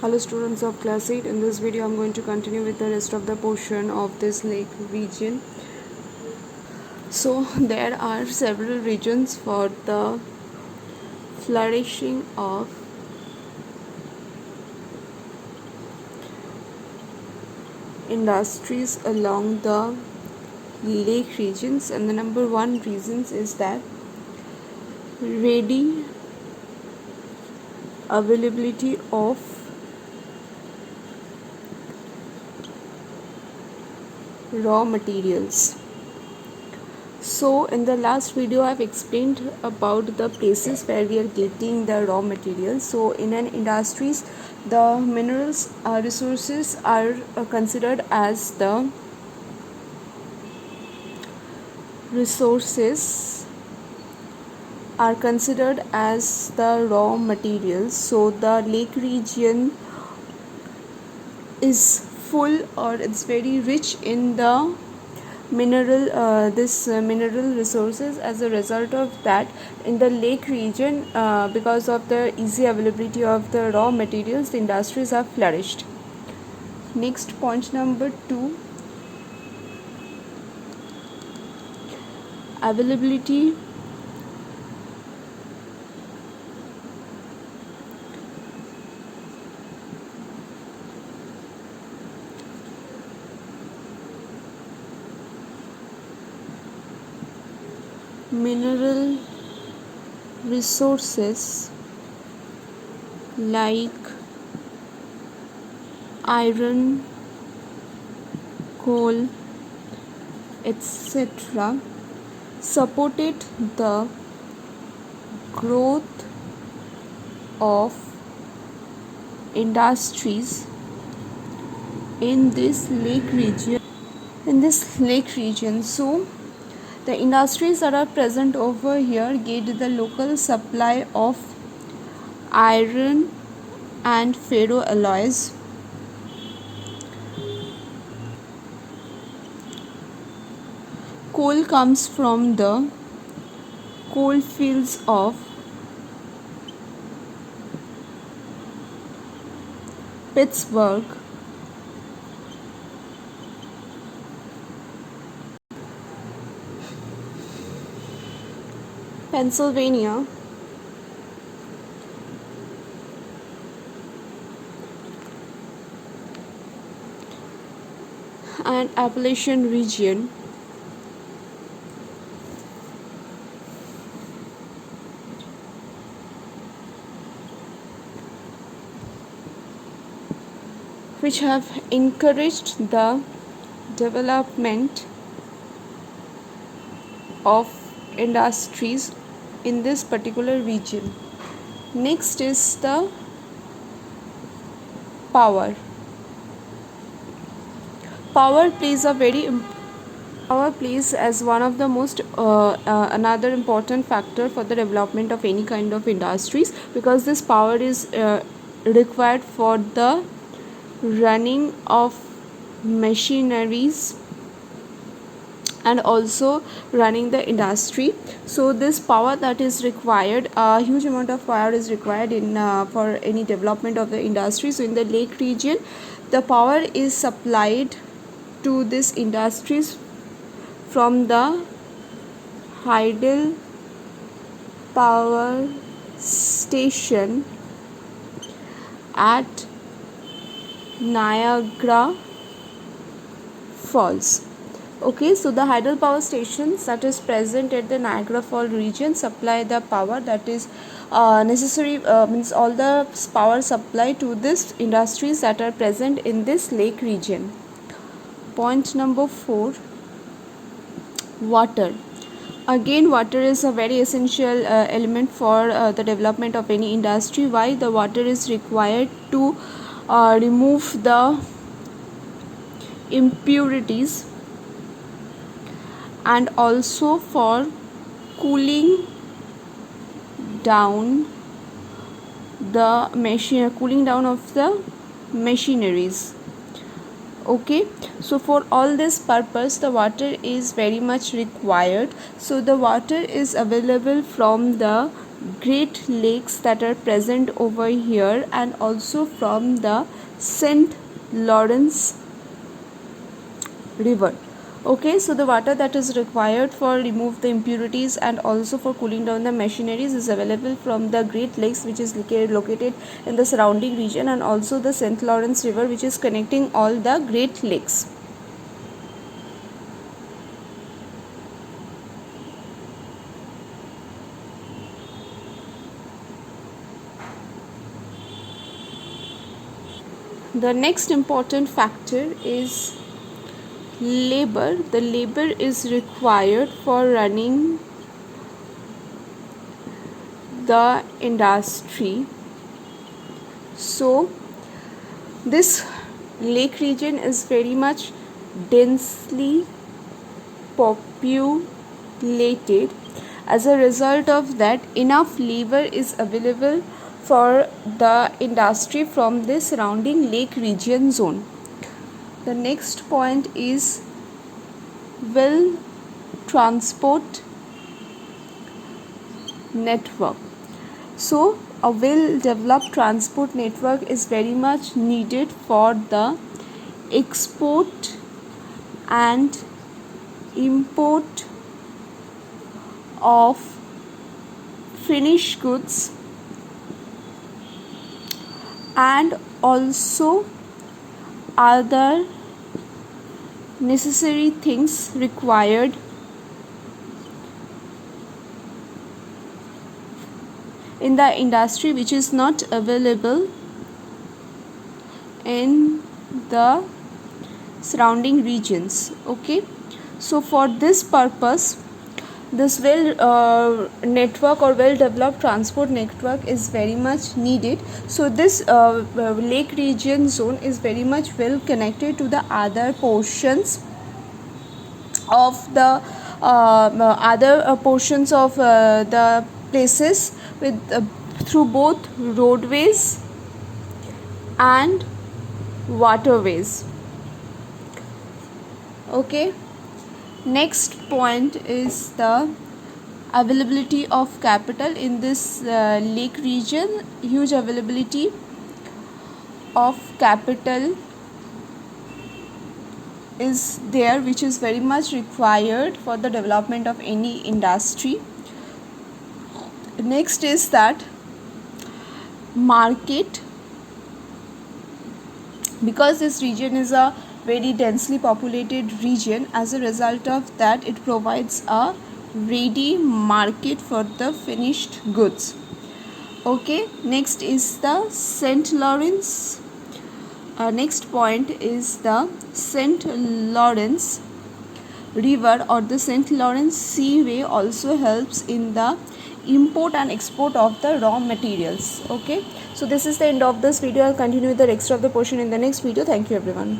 Hello students of class 8. In this video I'm going to continue with the rest of the portion of this lake region. So there are several regions for the flourishing of industries along the lake regions, and the number one reasons is that ready availability of raw materials. So in the last video I've explained about the places where we are getting the raw materials. So in an industries, the minerals resources are considered as the raw materials. So the lake region is full, or it's very rich in the mineral resources. As a result of that, in the lake region, because of the easy availability of the raw materials, the industries have flourished. Next, point number 2, availability mineral resources like iron, coal, etc. supported the growth of industries in this lake region. So the industries that are present over here get the local supply of iron and ferroalloys. Coal comes from the coal fields of Pittsburgh, Pennsylvania, and Appalachian region. Which have encouraged the development of industries in this particular region. Next is the power. Power plays as one of the most another important factor for the development of any kind of industries, because this power is required for the running of machineries and also running the industry. So this power that is required, a huge amount of power is required in for any development of the industry. So in the lake region, the power is supplied to these industries from the Hydel power station at Niagara Falls. Okay, so the hydel power stations that is present at the Niagara Falls region supply the power that is necessary, means all the power supply to these industries that are present in this lake region. Point number 4, water. Again, water is a very essential element for the development of any industry. Why? The water is required to remove the impurities and also for cooling down of the machineries. Okay, so for all this purpose the water is very much required. So the water is available from the Great Lakes that are present over here, and also from the St. Lawrence River. Okay, so the water that is required for remove the impurities and also for cooling down the machineries is available from the Great Lakes, which is located in the surrounding region, and also the St. Lawrence River, which is connecting all the Great Lakes. The next important factor is labor. The labor is required for running the industry. So this lake region is very much densely populated. As a result of that, enough labor is available for the industry from the surrounding lake region zone. The next point is well transport network. So a well developed transport network is very much needed for the export and import of finished goods, and also other necessary things required in the industry, which is not available in the surrounding regions. Okay, so for this purpose, this network or well developed transport network is very much needed. So this lake region zone is very much well connected to the other portions of the the places with through both roadways and waterways. Okay, next point is the availability of capital in this lake region. Huge availability of capital is there, which is very much required for the development of any industry. Next is that market, because this region is a very densely populated region. As a result of that, it provides a ready market for the finished goods. Okay, next is the St. Lawrence. Next point is the St. Lawrence River or the St. Lawrence Seaway also helps in the import and export of the raw materials. Okay, so this is the end of this video. I'll continue with the rest of the portion in the next video. Thank you everyone.